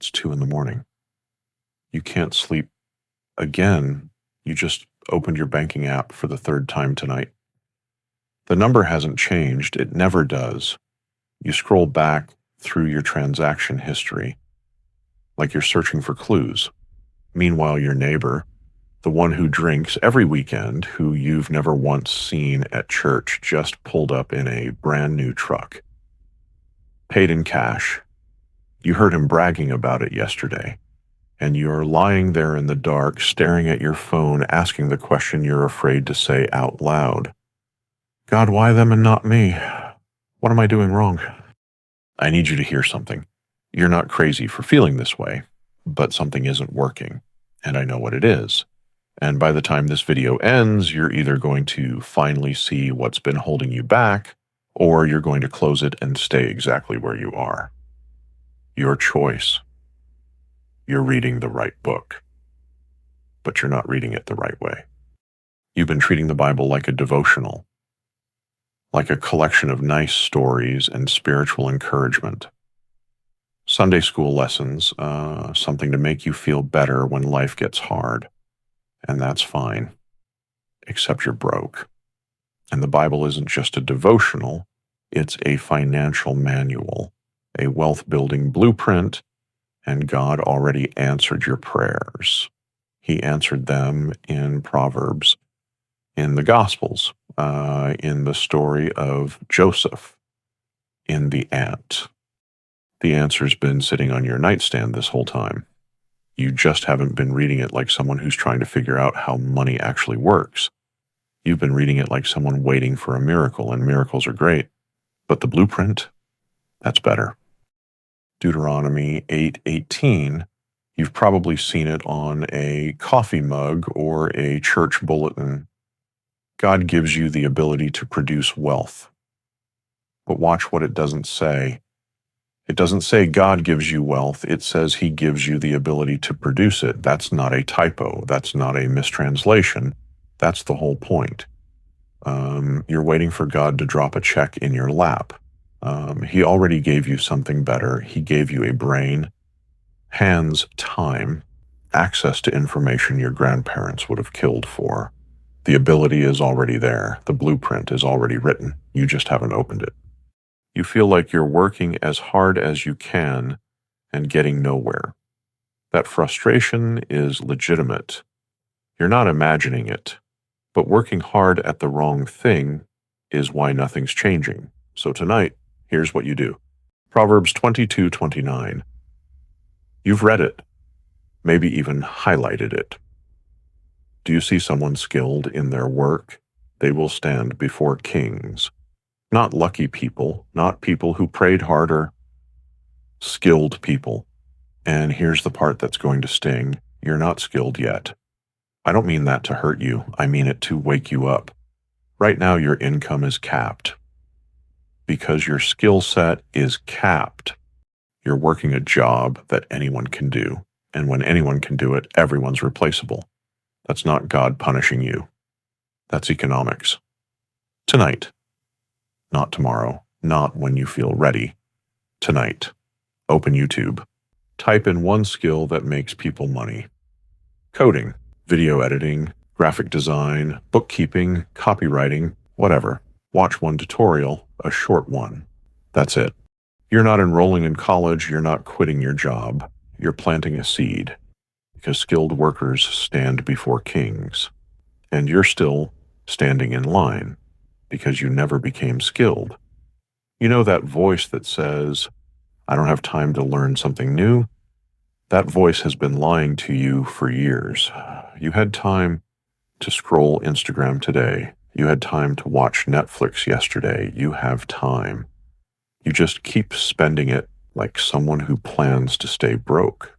It's 2 in the morning. You can't sleep again. You just opened your banking app for the third time tonight. The number hasn't changed. It never does. You scroll back through your transaction history like you're searching for clues. Meanwhile, your neighbor, the one who drinks every weekend, who you've never once seen at church, just pulled up in a brand new truck. Paid in cash. You heard him bragging about it yesterday, and you're lying there in the dark, staring at your phone, asking the question you're afraid to say out loud. God, why them and not me? What am I doing wrong? I need you to hear something. You're not crazy for feeling this way, but something isn't working, and I know what it is. And by the time this video ends, you're either going to finally see what's been holding you back, or you're going to close it and stay exactly where you are. Your choice. You're reading the right book, but you're not reading it the right way. You've been treating the Bible like a devotional, like a collection of nice stories and spiritual encouragement. Sunday school lessons, something to make you feel better when life gets hard. And that's fine, except you're broke. And the Bible isn't just a devotional, it's a financial manual, a wealth-building blueprint, and God already answered your prayers. He answered them in Proverbs, in the Gospels, in the story of Joseph, in the ant. The answer's been sitting on your nightstand this whole time. You just haven't been reading it like someone who's trying to figure out how money actually works. You've been reading it like someone waiting for a miracle, and miracles are great. But the blueprint, that's better. Deuteronomy 8:18, you've probably seen it on a coffee mug or a church bulletin. God gives you the ability to produce wealth. But watch what it doesn't say. It doesn't say God gives you wealth. It says he gives you the ability to produce it. That's not a typo. That's not a mistranslation. That's the whole point. You're waiting for God to drop a check in your lap. He already gave you something better. He gave you a brain, hands, time, access to information your grandparents would have killed for. The ability is already there. The blueprint is already written. You just haven't opened it. You feel like you're working as hard as you can and getting nowhere. That frustration is legitimate. You're not imagining it, but working hard at the wrong thing is why nothing's changing. So tonight, here's what you do. Proverbs 22:29. You've read it, maybe even highlighted it. Do you see someone skilled in their work? They will stand before kings. Not lucky people, not people who prayed harder, skilled people. And here's the part that's going to sting. You're not skilled yet. I don't mean that to hurt you. I mean it to wake you up. Right now, your income is capped because your skill set is capped. You're working a job that anyone can do. And when anyone can do it, everyone's replaceable. That's not God punishing you. That's economics. Tonight. Not tomorrow, not when you feel ready. Tonight, open YouTube. Type in one skill that makes people money. Coding, video editing, graphic design, bookkeeping, copywriting, whatever. Watch one tutorial, a short one. That's it. You're not enrolling in college, you're not quitting your job. You're planting a seed, because skilled workers stand before kings. And you're still standing in line, because you never became skilled. You know that voice that says, I don't have time to learn something new? That voice has been lying to you for years. You had time to scroll Instagram today. You had time to watch Netflix yesterday. You have time. You just keep spending it like someone who plans to stay broke.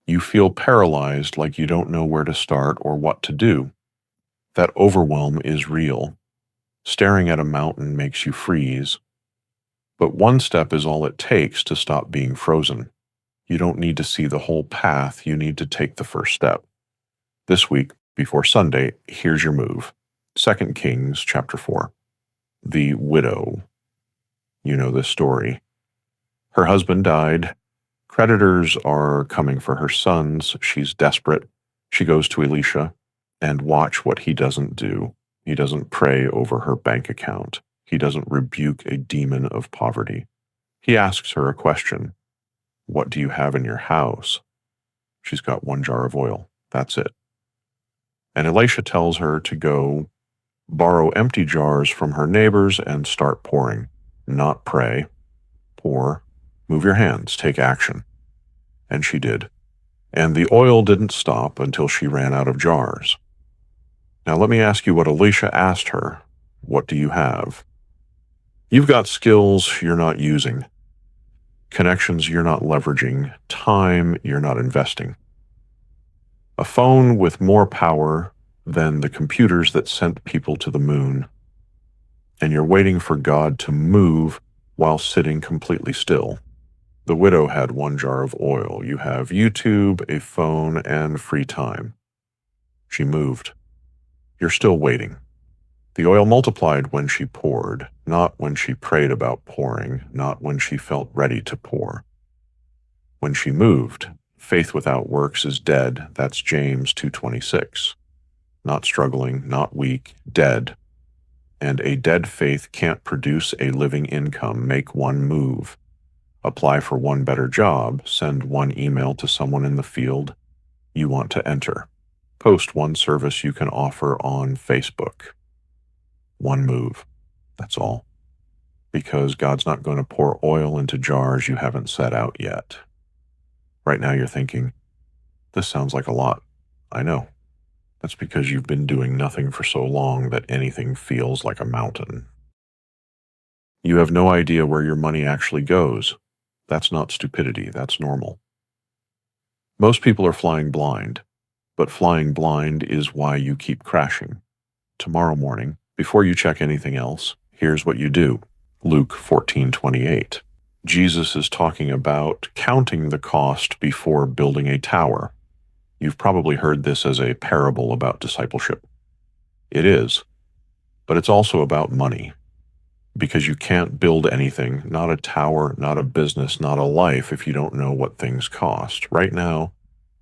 You feel paralyzed, like you don't know where to start or what to do. That overwhelm is real. Staring at a mountain makes you freeze. But one step is all it takes to stop being frozen. You don't need to see the whole path. You need to take the first step. This week, before Sunday, here's your move. 2 Kings chapter 4. The widow. You know this story. Her husband died. Creditors are coming for her sons. She's desperate. She goes to Elisha, and watch what he doesn't do. He doesn't pray over her bank account. He doesn't rebuke a demon of poverty. He asks her a question. What do you have in your house? She's got 1 jar of oil. That's it. And Elisha tells her to go borrow empty jars from her neighbors and start pouring. Not pray. Pour. Move your hands. Take action. And she did. And the oil didn't stop until she ran out of jars. Now let me ask you what Elisha asked her. What do you have? You've got skills you're not using, connections you're not leveraging, time you're not investing. A phone with more power than the computers that sent people to the moon. And you're waiting for God to move while sitting completely still. The widow had 1 jar of oil. You have YouTube, a phone, and free time. She moved. You're still waiting. The oil multiplied when she poured, not when she prayed about pouring, not when she felt ready to pour. When she moved, faith without works is dead. That's James 2:26. Not struggling, not weak, dead. And a dead faith can't produce a living income. Make 1 move. Apply for 1 better job. Send 1 email to someone in the field you want to enter. Post 1 service you can offer on Facebook. 1 move. That's all. Because God's not going to pour oil into jars you haven't set out yet. Right now you're thinking, this sounds like a lot. I know. That's because you've been doing nothing for so long that anything feels like a mountain. You have no idea where your money actually goes. That's not stupidity. That's normal. Most people are flying blind, but flying blind is why you keep crashing. Tomorrow morning, before you check anything else, here's what you do. Luke 14:28. Jesus is talking about counting the cost before building a tower. You've probably heard this as a parable about discipleship. It is, but it's also about money. Because you can't build anything, not a tower, not a business, not a life, if you don't know what things cost. Right now,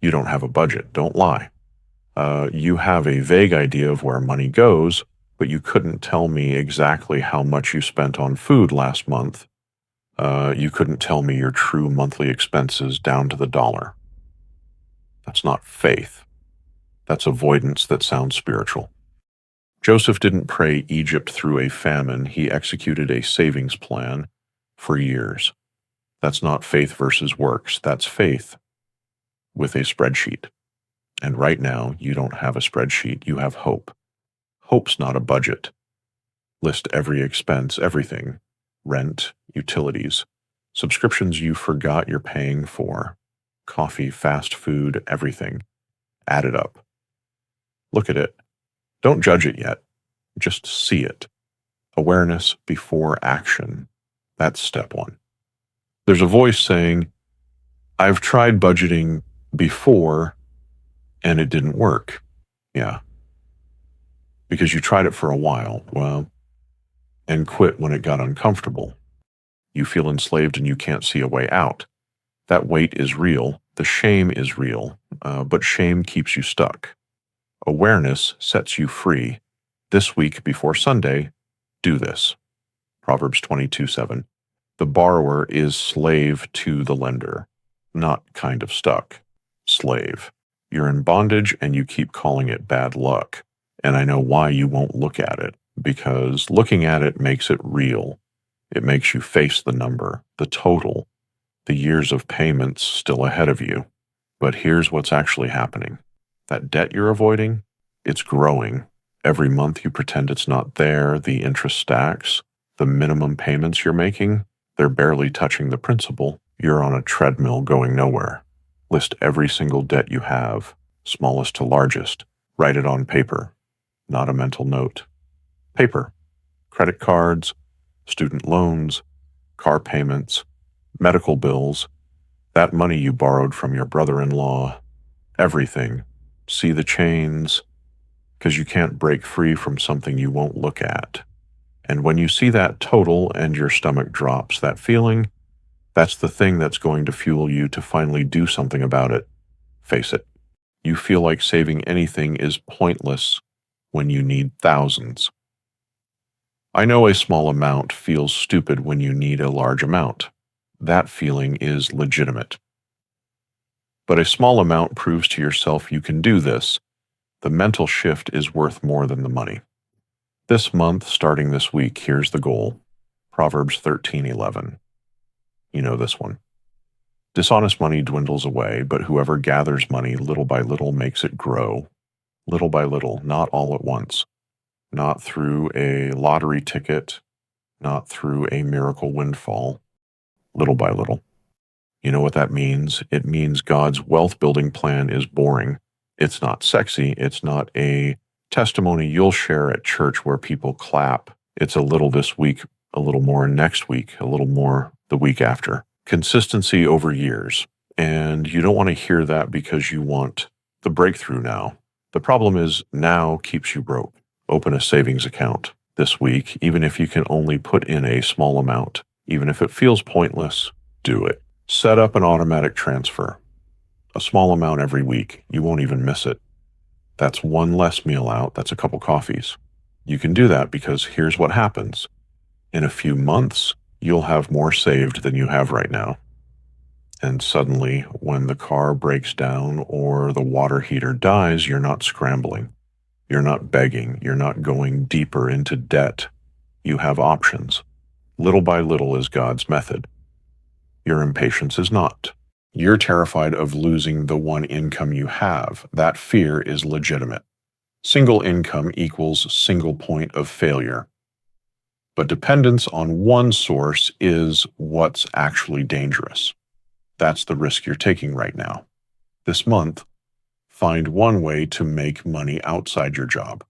you don't have a budget. Don't lie. You have a vague idea of where money goes, but you couldn't tell me exactly how much you spent on food last month. You couldn't tell me your true monthly expenses down to the dollar. That's not faith. That's avoidance that sounds spiritual. Joseph didn't pray Egypt through a famine. He executed a savings plan for years. That's not faith versus works. That's faith with a spreadsheet. And right now, you don't have a spreadsheet. You have hope. Hope's not a budget. List every expense, everything. Rent, utilities, subscriptions you forgot you're paying for, coffee, fast food, everything. Add it up. Look at it. Don't judge it yet. Just see it. Awareness before action. That's step 1. There's a voice saying, I've tried budgeting before and it didn't work. Yeah. Because you tried it for a while, and quit when it got uncomfortable. You feel enslaved and you can't see a way out. That weight is real. The shame is real, but shame keeps you stuck. Awareness sets you free. This week before Sunday, do this. Proverbs 22:7. The borrower is slave to the lender, not kind of stuck. Slave. You're in bondage and you keep calling it bad luck. And I know why you won't look at it, because looking at it makes it real. It makes you face the number, the total, the years of payments still ahead of you. But here's what's actually happening. That debt you're avoiding, it's growing. Every month you pretend it's not there, the interest stacks. The minimum payments you're making, they're barely touching the principal. You're on a treadmill going nowhere. List every single debt you have, smallest to largest. Write it on paper, not a mental note. Paper. Credit cards, student loans, car payments, medical bills, that money you borrowed from your brother-in-law, everything. See the chains, because you can't break free from something you won't look at. And when you see that total and your stomach drops, that feeling, That's the thing that's going to fuel you to finally do something about it. Face it. You feel like saving anything is pointless when you need thousands. I know a small amount feels stupid when you need a large amount. That feeling is legitimate. But a small amount proves to yourself you can do this. The mental shift is worth more than the money. This month, starting this week, here's the goal. Proverbs 13:11. You know this one. Dishonest money dwindles away, but whoever gathers money little by little makes it grow. Little by little, not all at once. Not through a lottery ticket, not through a miracle windfall. Little by little. You know what that means? It means God's wealth building plan is boring. It's not sexy. It's not a testimony you'll share at church where people clap. It's a little this week, a little more next week, a little more the week after. Consistency over years. And you don't want to hear that because you want the breakthrough now. The problem is now keeps you broke. Open a savings account this week, even if you can only put in a small amount. Even if it feels pointless, do it. Set up an automatic transfer. A small amount every week. You won't even miss it. That's one less meal out. That's a couple coffees. You can do that because here's what happens. In a few months, you'll have more saved than you have right now. And suddenly, when the car breaks down or the water heater dies, you're not scrambling. You're not begging. You're not going deeper into debt. You have options. Little by little is God's method. Your impatience is not. You're terrified of losing the one income you have. That fear is legitimate. Single income equals single point of failure. But dependence on one source is what's actually dangerous. That's the risk you're taking right now. This month, find one way to make money outside your job.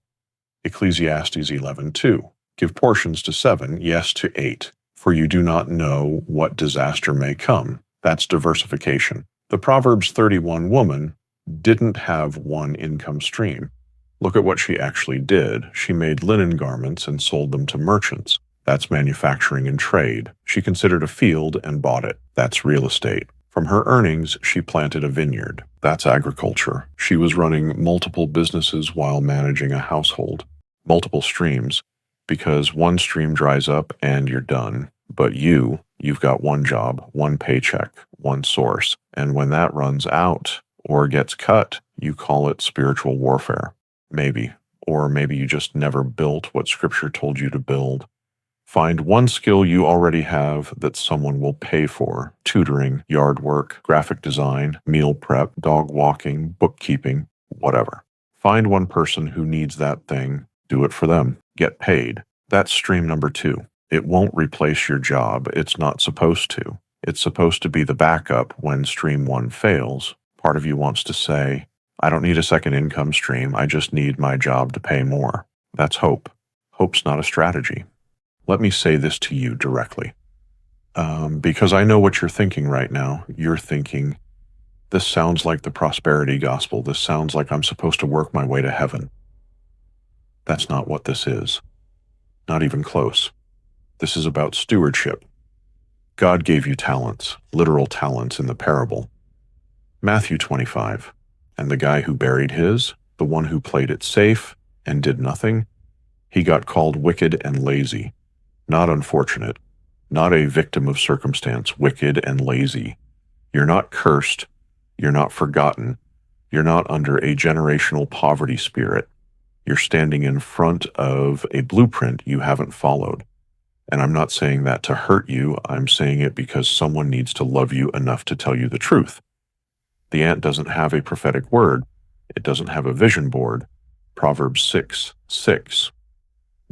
Ecclesiastes 11:2. Give portions to 7, yes to 8, for you do not know what disaster may come. That's diversification. The Proverbs 31 woman didn't have one income stream. Look at what she actually did. She made linen garments and sold them to merchants. That's manufacturing and trade. She considered a field and bought it. That's real estate. From her earnings, she planted a vineyard. That's agriculture. She was running multiple businesses while managing a household. Multiple streams, because one stream dries up and you're done. But you've got one job, one paycheck, one source. And when that runs out or gets cut, you call it spiritual warfare. Maybe. Or maybe you just never built what Scripture told you to build. Find one skill you already have that someone will pay for. Tutoring, yard work, graphic design, meal prep, dog walking, bookkeeping, whatever. Find one person who needs that thing. Do it for them. Get paid. That's stream number 2. It won't replace your job. It's not supposed to. It's supposed to be the backup when stream 1 fails. Part of you wants to say, I don't need a second income stream. I just need my job to pay more. That's hope. Hope's not a strategy. Let me say this to you directly. Because I know what you're thinking right now. You're thinking, this sounds like the prosperity gospel. This sounds like I'm supposed to work my way to heaven. That's not what this is. Not even close. This is about stewardship. God gave you talents, literal talents in the parable. Matthew 25. And the guy who buried his, the one who played it safe and did nothing, he got called wicked and lazy. Not unfortunate, not a victim of circumstance, wicked and lazy. You're not cursed. You're not forgotten. You're not under a generational poverty spirit. You're standing in front of a blueprint you haven't followed. And I'm not saying that to hurt you. I'm saying it because someone needs to love you enough to tell you the truth. The ant doesn't have a prophetic word. It doesn't have a vision board. Proverbs 6:6.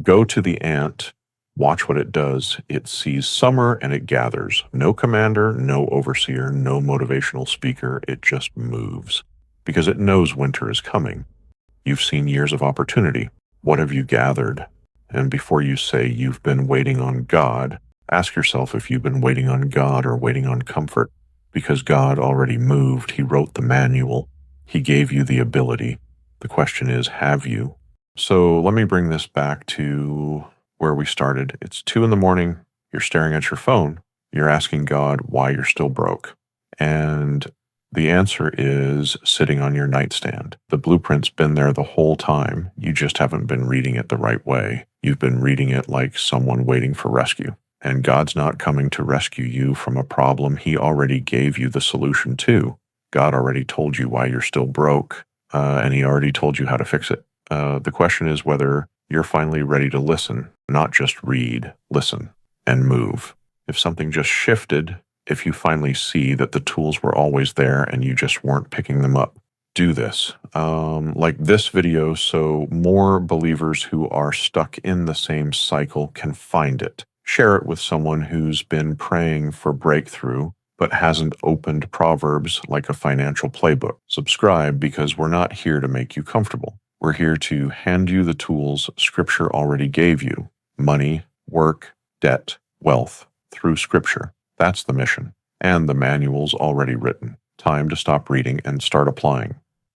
Go to the ant. Watch what it does. It sees summer and it gathers. No commander, no overseer, no motivational speaker. It just moves because it knows winter is coming. You've seen years of opportunity. What have you gathered? And before you say you've been waiting on God, ask yourself if you've been waiting on God or waiting on comfort, because God already moved. He wrote the manual. He gave you the ability. The question is, have you? So let me bring this back to where we started. It's 2 a.m. You're staring at your phone. You're asking God why you're still broke. And the answer is sitting on your nightstand. The blueprint's been there the whole time. You just haven't been reading it the right way. You've been reading it like someone waiting for rescue. And God's not coming to rescue you from a problem He already gave you the solution to. God already told you why you're still broke, and He already told you how to fix it. The question is whether you're finally ready to listen, not just read, listen, and move. If something just shifted, if you finally see that the tools were always there and you just weren't picking them up, do this. Like this video, so more believers who are stuck in the same cycle can find it. Share it with someone who's been praying for breakthrough but hasn't opened Proverbs like a financial playbook. Subscribe, because we're not here to make you comfortable. We're here to hand you the tools Scripture already gave you: money, work, debt, wealth, through Scripture. That's the mission. And the manual's already written. Time to stop reading and start applying.